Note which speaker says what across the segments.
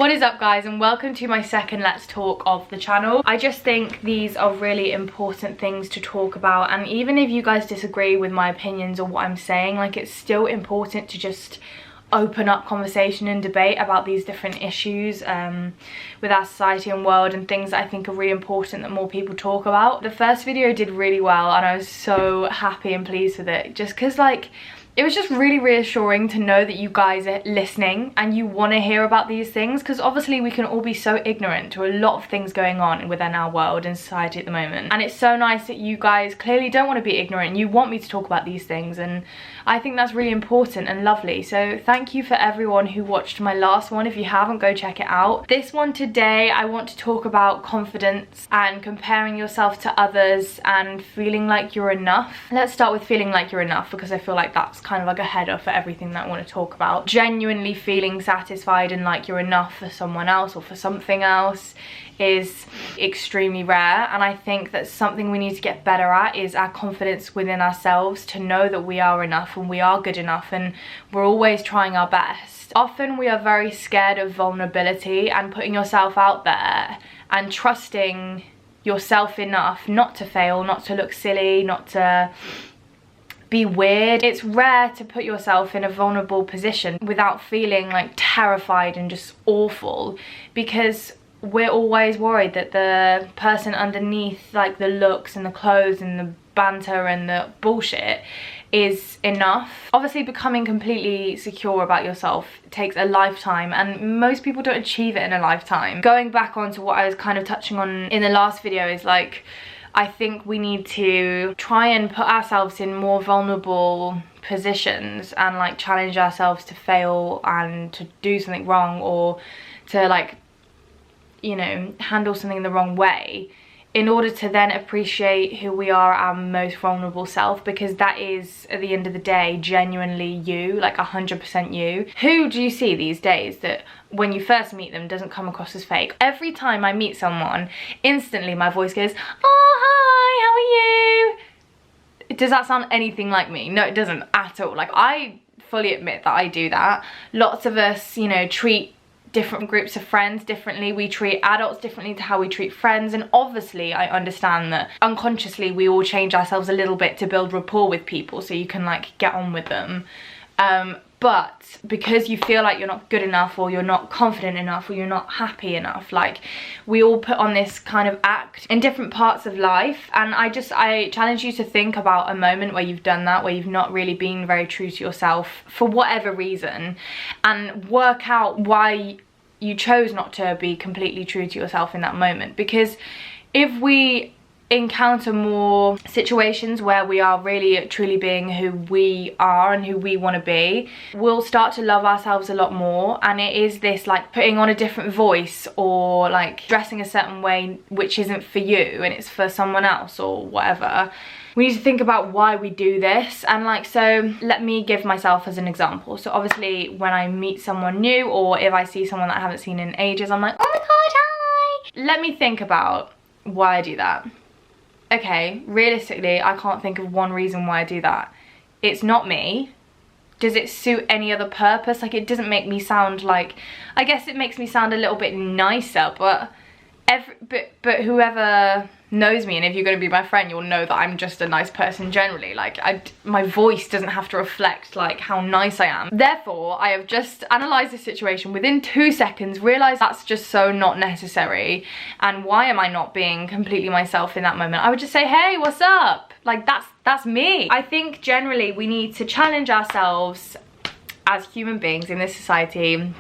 Speaker 1: What is up guys, and welcome to my second Let's Talk of the channel. I just think these are really important things to talk about, and even if you guys disagree with my opinions or what I'm saying, like, it's still important to just open up conversation and debate about these different issues with our society and world, and things that I think are really important that more people talk about. The first video did really well and I was so happy and pleased with it, just because like it was just really reassuring to know that you guys are listening and you want to hear about these things, because obviously we can all be so ignorant to a lot of things going on within our world and society at the moment, and it's so nice that you guys clearly don't want to be ignorant. You want me to talk about these things, and I think that's really important and lovely. So thank you for everyone who watched my last one. If you haven't, go check it out. This one today, I want to talk about confidence and comparing yourself to others and feeling like you're enough. Let's start with feeling like you're enough, because I feel like that's kind of like a header for everything that I want to talk about. Genuinely feeling satisfied and like you're enough for someone else or for something else is extremely rare, and I think that's something we need to get better at, is our confidence within ourselves, to know that we are enough and we are good enough and we're always trying our best. Often we are very scared of vulnerability and putting yourself out there and trusting yourself enough not to fail, not to look silly, not to be weird. It's rare to put yourself in a vulnerable position without feeling like terrified and just awful, because we're always worried that the person underneath, like the looks and the clothes and the banter and the bullshit, is enough. Obviously becoming completely secure about yourself takes a lifetime, and most people don't achieve it in a lifetime. Going back onto what I was kind of touching on in the last video is like, I think we need to try and put ourselves in more vulnerable positions and like challenge ourselves to fail and to do something wrong, or to like, you know, handle something the wrong way, in order to then appreciate who we are, our most vulnerable self, because that is at the end of the day genuinely you, like 100% you. Who do you see these days that when you first meet them doesn't come across as fake? Every time I meet someone, instantly my voice goes, oh hi, how are you? Does that sound anything like me? No, it doesn't at all. Like, I fully admit that I do that. Lots of us, you know, treat different groups of friends differently. We treat adults differently to how we treat friends, and obviously I understand that unconsciously we all change ourselves a little bit to build rapport with people so you can like get on with them, but because you feel like you're not good enough, or you're not confident enough, or you're not happy enough, like, we all put on this kind of act in different parts of life. And I challenge you to think about a moment where you've done that, where you've not really been very true to yourself for whatever reason, and work out why you chose not to be completely true to yourself in that moment. Because if we encounter more situations where we are really truly being who we are and who we want to be, we'll start to love ourselves a lot more. And it is this like putting on a different voice, or like dressing a certain way which isn't for you and it's for someone else or whatever. We need to think about why we do this. And like, so let me give myself as an example. So obviously when I meet someone new, or if I see someone that I haven't seen in ages, I'm like, oh my god, hi. Let me think about why I do that. Okay, realistically, I can't think of one reason why I do that. It's not me. Does it suit any other purpose? Like, it doesn't make me sound like, I guess it makes me sound a little bit nicer, but whoever knows me, and if you're going to be my friend, you'll know that I'm just a nice person generally. Like, my voice doesn't have to reflect like how nice I am. Therefore, I have just analysed the situation within 2 seconds, realised that's just so not necessary, and why am I not being completely myself in that moment? I would just say, hey, what's up? Like, that's me. I think generally we need to challenge ourselves as human beings in this society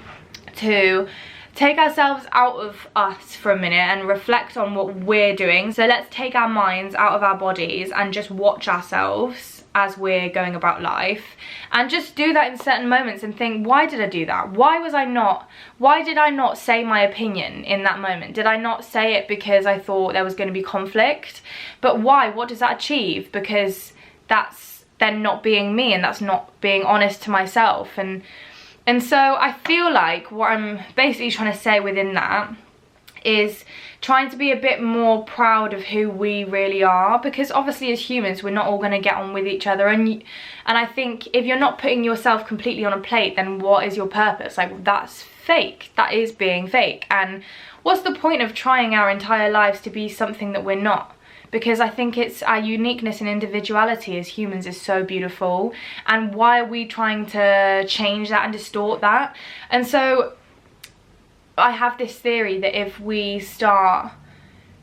Speaker 1: to take ourselves out of us for a minute and reflect on what we're doing. So let's take our minds out of our bodies and just watch ourselves as we're going about life, and just do that in certain moments and think, why did I do that? Why did I not say my opinion in that moment? Did I not say it because I thought there was going to be conflict? But why? What does that achieve? Because that's then not being me, and that's not being honest to myself. And so I feel like what I'm basically trying to say within that is trying to be a bit more proud of who we really are, because obviously as humans we're not all going to get on with each other, and I think if you're not putting yourself completely on a plate, then what is your purpose? Like, that's fake. That is being fake. And what's the point of trying our entire lives to be something that we're not? Because I think it's our uniqueness and individuality as humans is so beautiful. And why are we trying to change that and distort that? And so I have this theory that if we start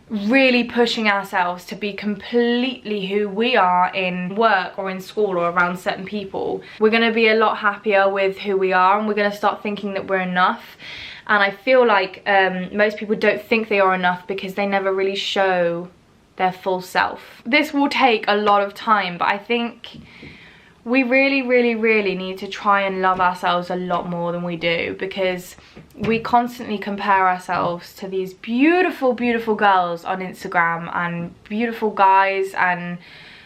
Speaker 1: really pushing ourselves to be completely who we are in work or in school or around certain people, we're going to be a lot happier with who we are, and we're going to start thinking that we're enough. And I feel like most people don't think they are enough because they never really show their full self. This will take a lot of time, but I think we really need to try and love ourselves a lot more than we do, because we constantly compare ourselves to these beautiful girls on Instagram and beautiful guys and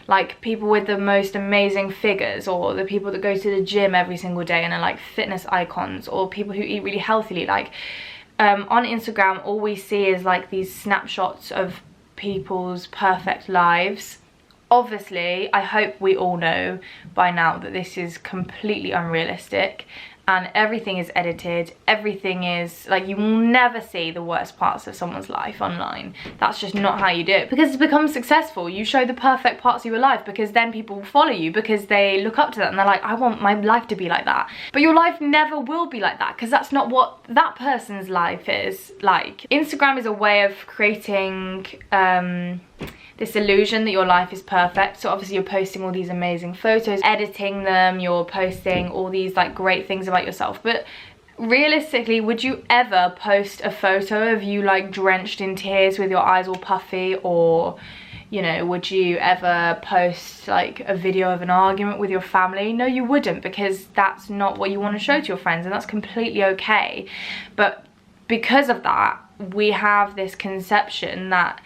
Speaker 1: like people with the most amazing figures, or the people that go to the gym every single day and are like fitness icons, or people who eat really healthily. Like on Instagram all we see is like these snapshots of people's perfect lives. Obviously, I hope we all know by now that this is completely unrealistic, and everything is edited. Everything is like, you will never see the worst parts of someone's life online. That's just not how you do it, because it's become successful. You show the perfect parts of your life because then people will follow you, because they look up to that and they're like, I want my life to be like that. But your life never will be like that, because that's not what that person's life is like. Instagram is a way of creating this illusion that your life is perfect. So obviously you're posting all these amazing photos, editing them, you're posting all these like great things about yourself, but realistically, would you ever post a photo of you like drenched in tears with your eyes all puffy? Or, you know, would you ever post like a video of an argument with your family? No, you wouldn't, because that's not what you want to show to your friends, and that's completely okay. But because of that, we have this conception that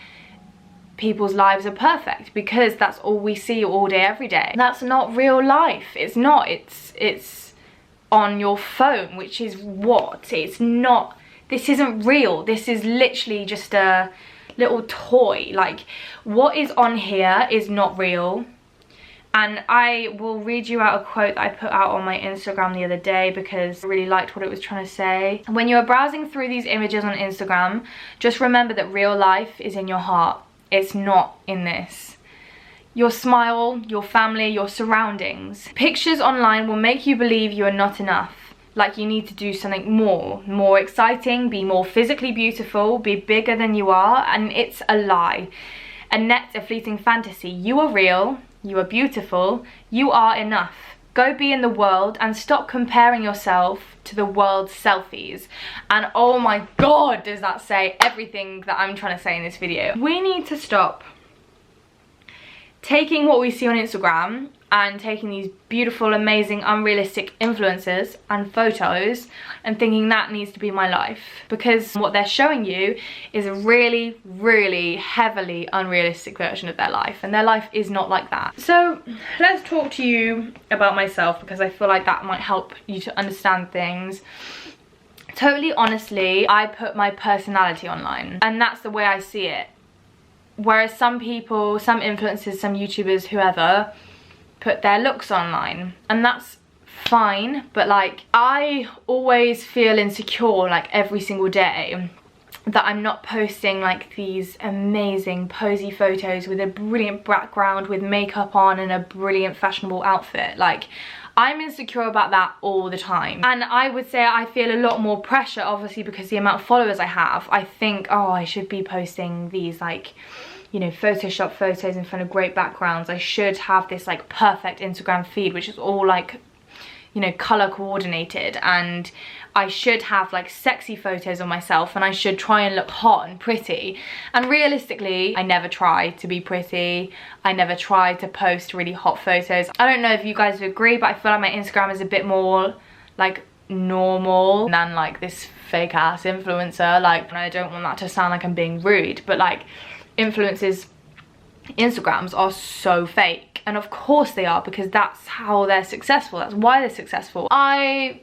Speaker 1: people's lives are perfect because that's all we see all day every day. That's not real life. It's not. It's on your phone, which is what? It's not. This isn't real. This is literally just a little toy. Like, what is on here is not real. And I will read you out a quote that I put out on my Instagram the other day because I really liked what it was trying to say. When you are browsing through these images on Instagram, just remember that real life is in your heart. It's not in this. Your smile, your family, your surroundings. Pictures online will make you believe you are not enough. Like you need to do something more exciting, be more physically beautiful, be bigger than you are, and it's a lie. A net, a fleeting fantasy. You are real, you are beautiful, you are enough. Go be in the world and stop comparing yourself to the world's selfies. And oh my god, does that say everything that I'm trying to say in this video. We need to stop taking what we see on Instagram and taking these beautiful, amazing, unrealistic influencers and photos and thinking that needs to be my life, because what they're showing you is a really heavily unrealistic version of their life, and their life is not like that. So let's talk to you about myself, because I feel like that might help you to understand things. Totally honestly, I put my personality online, and that's the way I see it. Whereas some people, some influencers, some YouTubers, whoever, put their looks online, and that's fine. But like, I always feel insecure like every single day that I'm not posting like these amazing posy photos with a brilliant background with makeup on and a brilliant fashionable outfit. Like, I'm insecure about that all the time, and I would say I feel a lot more pressure, obviously, because the amount of followers I have. I think, oh, I should be posting these like, you know, Photoshop photos in front of great backgrounds. I should have this like perfect Instagram feed, which is all like, you know, color coordinated, and I should have like sexy photos of myself, and I should try and look hot and pretty. And realistically, I never try to be pretty. I never try to post really hot photos. I don't know if you guys would agree, but I feel like my Instagram is a bit more like normal than like this fake ass influencer. Like, and I don't want that to sound like I'm being rude, but like, influencers' Instagrams are so fake, and of course they are, because that's how they're successful. That's why they're successful. I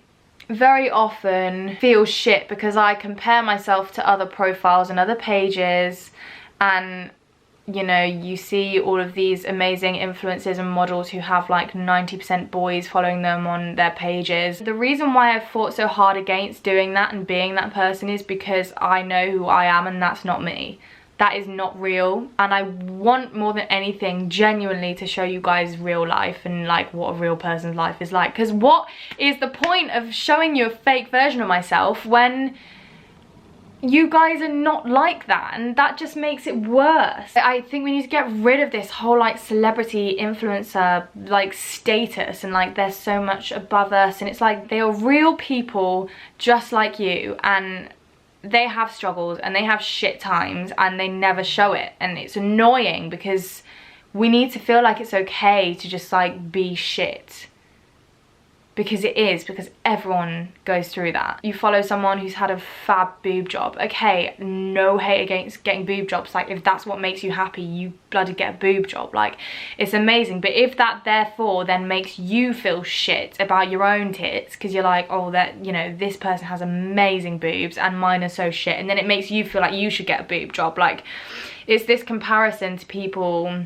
Speaker 1: very often feel shit because I compare myself to other profiles and other pages, and you know, you see all of these amazing influencers and models who have like 90% boys following them on their pages. The reason why I fought so hard against doing that and being that person is because I know who I am, and that's not me. That is not real, and I want more than anything genuinely to show you guys real life and like what a real person's life is like. Because what is the point of showing you a fake version of myself when you guys are not like that? And that just makes it worse. I think we need to get rid of this whole like celebrity influencer like status, and like they're so much above us, and it's like they are real people just like you, and they have struggles and they have shit times and they never show it, and it's annoying because we need to feel like it's okay to just like be shit, because it is, because everyone goes through that. You follow someone who's had a fab boob job, okay, no hate against getting boob jobs, like if that's what makes you happy, you bloody get a boob job, like it's amazing. But if that therefore then makes you feel shit about your own tits, because you're like, oh, that, you know, this person has amazing boobs and mine are so shit, and then it makes you feel like you should get a boob job, like it's this comparison to people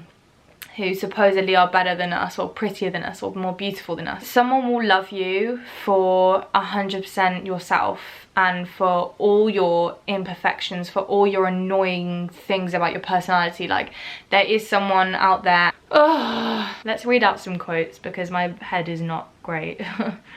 Speaker 1: who supposedly are better than us or prettier than us or more beautiful than us. Someone will love you for 100% yourself, and for all your imperfections, for all your annoying things about your personality. Like, there is someone out there. Ugh. Let's read out some quotes because my head is not great.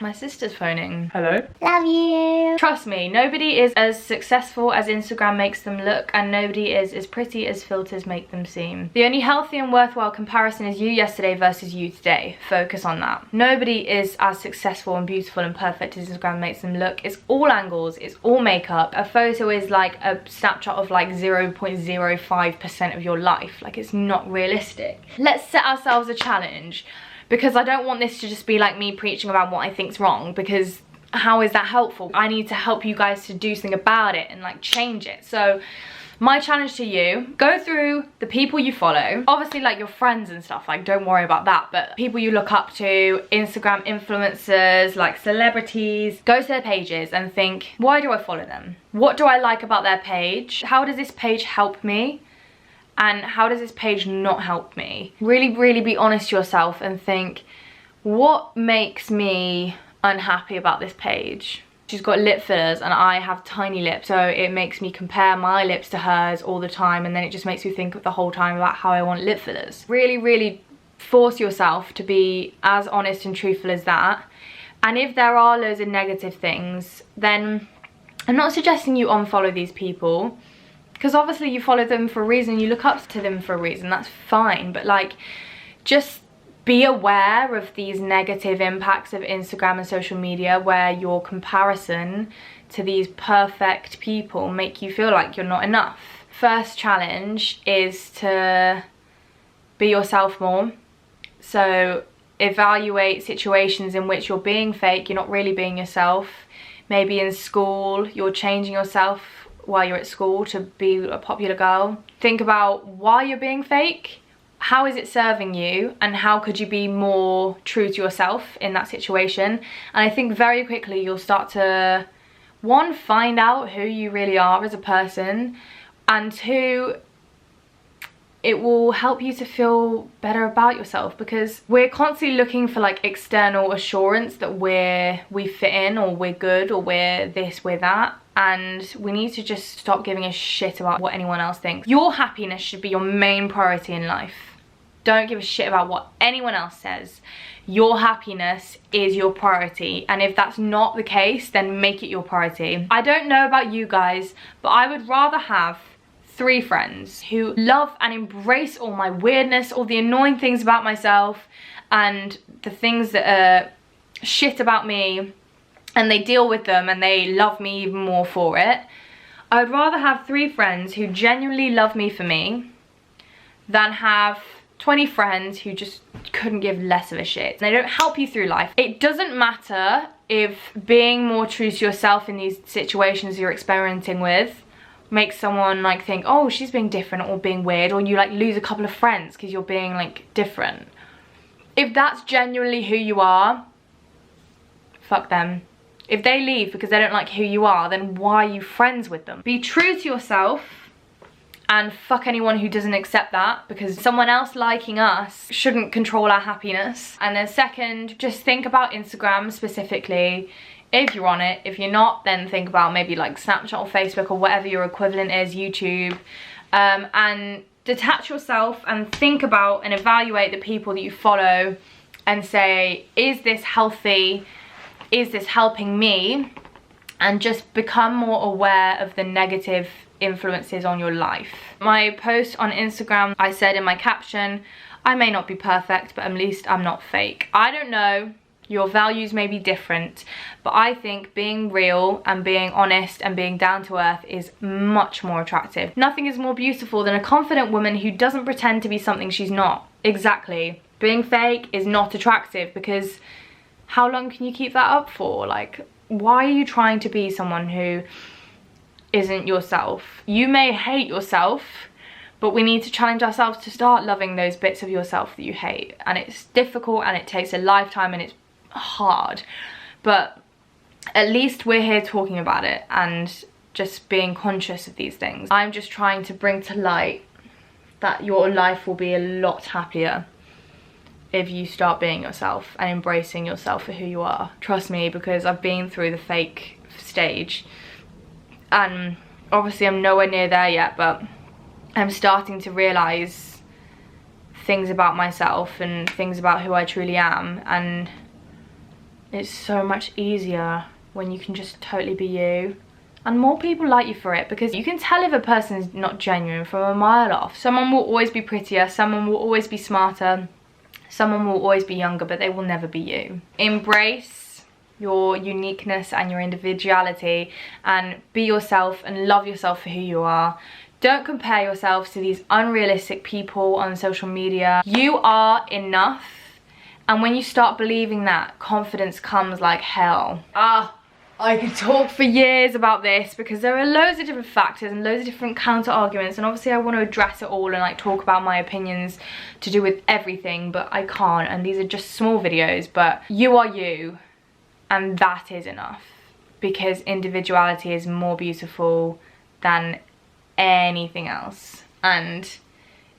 Speaker 1: My sister's phoning. Hello?
Speaker 2: Love you.
Speaker 1: Trust me, nobody is as successful as Instagram makes them look, and nobody is as pretty as filters make them seem. The only healthy and worthwhile comparison is you yesterday versus you today. Focus on that. Nobody is as successful and beautiful and perfect as Instagram makes them look. It's all angles, it's all makeup. A photo is like a snapshot of like 0.05% of your life. Like, it's not realistic. Let's set ourselves a challenge, because I don't want this to just be like me preaching about what I think's wrong, because how is that helpful? I need to help you guys to do something about it and like change it. So my challenge to you, go through the people you follow, obviously like your friends and stuff, like don't worry about that, but people you look up to, Instagram influencers, like celebrities, go to their pages and think, why do I follow them? What do I like about their page? How does this page help me? And how does this page not help me? Really, really be honest to yourself and think, what makes me unhappy about this page? She's got lip fillers and I have tiny lips, so it makes me compare my lips to hers all the time, and then it just makes me think the whole time about how I want lip fillers. Really, really force yourself to be as honest and truthful as that. And if there are loads of negative things, then I'm not suggesting you unfollow these people, because obviously you follow them for a reason, you look up to them for a reason, that's fine. But like, just be aware of these negative impacts of Instagram and social media, where your comparison to these perfect people make you feel like you're not enough. First challenge is to be yourself more. So evaluate situations in which you're being fake, you're not really being yourself. Maybe in school, you're changing yourself while you're at school to be a popular girl. Think about why you're being fake, how is it serving you, and how could you be more true to yourself in that situation. And I think very quickly you'll start to, one, find out who you really are as a person, and two, it will help you to feel better about yourself, because we're constantly looking for like external assurance that we fit in, or we're good, or we're this, we're that. And we need to just stop giving a shit about what anyone else thinks. Your happiness should be your main priority in life. Don't give a shit about what anyone else says. Your happiness is your priority, and if that's not the case, then make it your priority. I don't know about you guys, but I would rather have 3 friends who love and embrace all my weirdness, all the annoying things about myself, and the things that are shit about me, and they deal with them and they love me even more for it. I would rather have 3 friends who genuinely love me for me than have 20 friends who just couldn't give less of a shit. They don't help you through life. It doesn't matter if being more true to yourself in these situations you're experimenting with makes someone like think, oh, she's being different or being weird, or you like lose a couple of friends because you're being like different. If that's genuinely who you are, fuck them. If they leave because they don't like who you are, then why are you friends with them? Be true to yourself and fuck anyone who doesn't accept that, because someone else liking us shouldn't control our happiness. And then second, just think about Instagram specifically. If you're on it, if you're not, then think about maybe like Snapchat or Facebook or whatever your equivalent is, YouTube, and detach yourself and think about and evaluate the people that you follow and say, is this healthy? Is this helping me? And just become more aware of the negative influences on your life. My post on Instagram, I said in my caption, I may not be perfect, but at least I'm not fake. I don't know. Your values may be different, but I think being real and being honest and being down to earth is much more attractive. Nothing is more beautiful than a confident woman who doesn't pretend to be something she's not. Exactly. Being fake is not attractive, because how long can you keep that up for? Like, why are you trying to be someone who isn't yourself? You may hate yourself, but we need to challenge ourselves to start loving those bits of yourself that you hate. And it's difficult and it takes a lifetime and it's hard, but at least we're here talking about it and just being conscious of these things. I'm just trying to bring to light that your life will be a lot happier if you start being yourself and embracing yourself for who you are. Trust me, because I've been through the fake stage, and obviously I'm nowhere near there yet, but I'm starting to realize things about myself and things about who I truly am, and it's so much easier when you can just totally be you. And more people like you for it, because you can tell if a person is not genuine from a mile off. Someone will always be prettier, someone will always be smarter, someone will always be younger, but they will never be you. Embrace your uniqueness and your individuality and be yourself and love yourself for who you are. Don't compare yourselves to these unrealistic people on social media. You are enough. And when you start believing that, confidence comes like hell. I could talk for years about this, because there are loads of different factors and loads of different counter arguments, and obviously I want to address it all and like talk about my opinions to do with everything, but I can't, and these are just small videos. But you are you, and that is enough, because individuality is more beautiful than anything else. And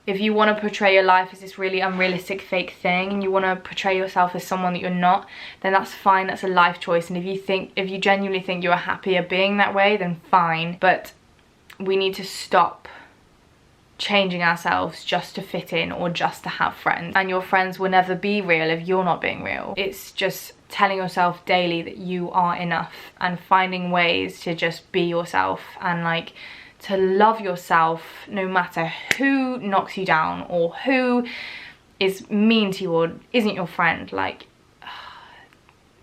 Speaker 1: if you want to portray your life as this really unrealistic fake thing, and you want to portray yourself as someone that you're not, then that's fine, that's a life choice. And if you genuinely think you're happier being that way, then fine. But we need to stop changing ourselves just to fit in or just to have friends. And your friends will never be real if you're not being real. It's just telling yourself daily that you are enough and finding ways to just be yourself and like to love yourself no matter who knocks you down or who is mean to you or isn't your friend. Like,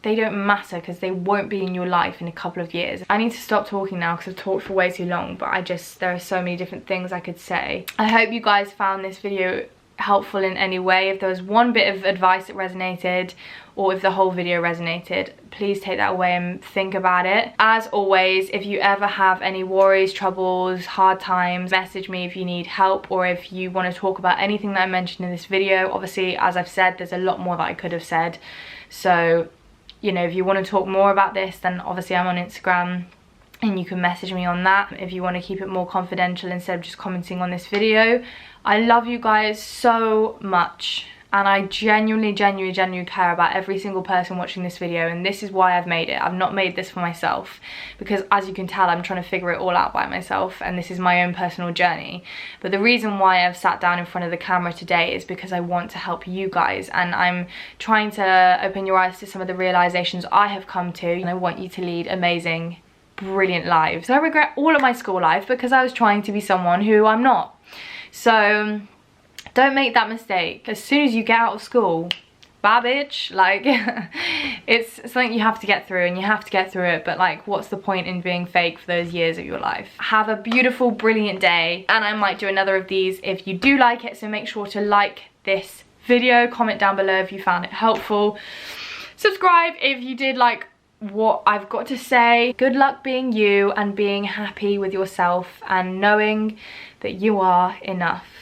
Speaker 1: they don't matter, because they won't be in your life in a couple of years. I need to stop talking now because I've talked for way too long, but there are so many different things I could say. I hope you guys found this video helpful in any way. If there was one bit of advice that resonated, or if the whole video resonated, please take that away and think about it. As always, if you ever have any worries, troubles, hard times, message me if you need help, or if you want to talk about anything that I mentioned in this video. Obviously, as I've said, there's a lot more that I could have said, so you know, if you want to talk more about this, then obviously I'm on Instagram and you can message me on that. If you want to keep it more confidential instead of just commenting on this video, I love you guys so much, and I genuinely care about every single person watching this video, and this is why I've made it. I've not made this for myself, because as you can tell, I'm trying to figure it all out by myself, and this is my own personal journey. But the reason why I've sat down in front of the camera today is because I want to help you guys, and I'm trying to open your eyes to some of the realizations I have come to, and I want you to lead amazing, brilliant lives. I regret all of my school life because I was trying to be someone who I'm not. So don't make that mistake. As soon as you get out of school, bye bitch, like it's something you have to get through, and you have to get through it, but like, what's the point in being fake for those years of your life? Have a beautiful, brilliant day, and I might do another of these if you do like it, so make sure to like this video, comment down below if you found it helpful, subscribe if you did like what I've got to say. Good luck being you and being happy with yourself and knowing that you are enough.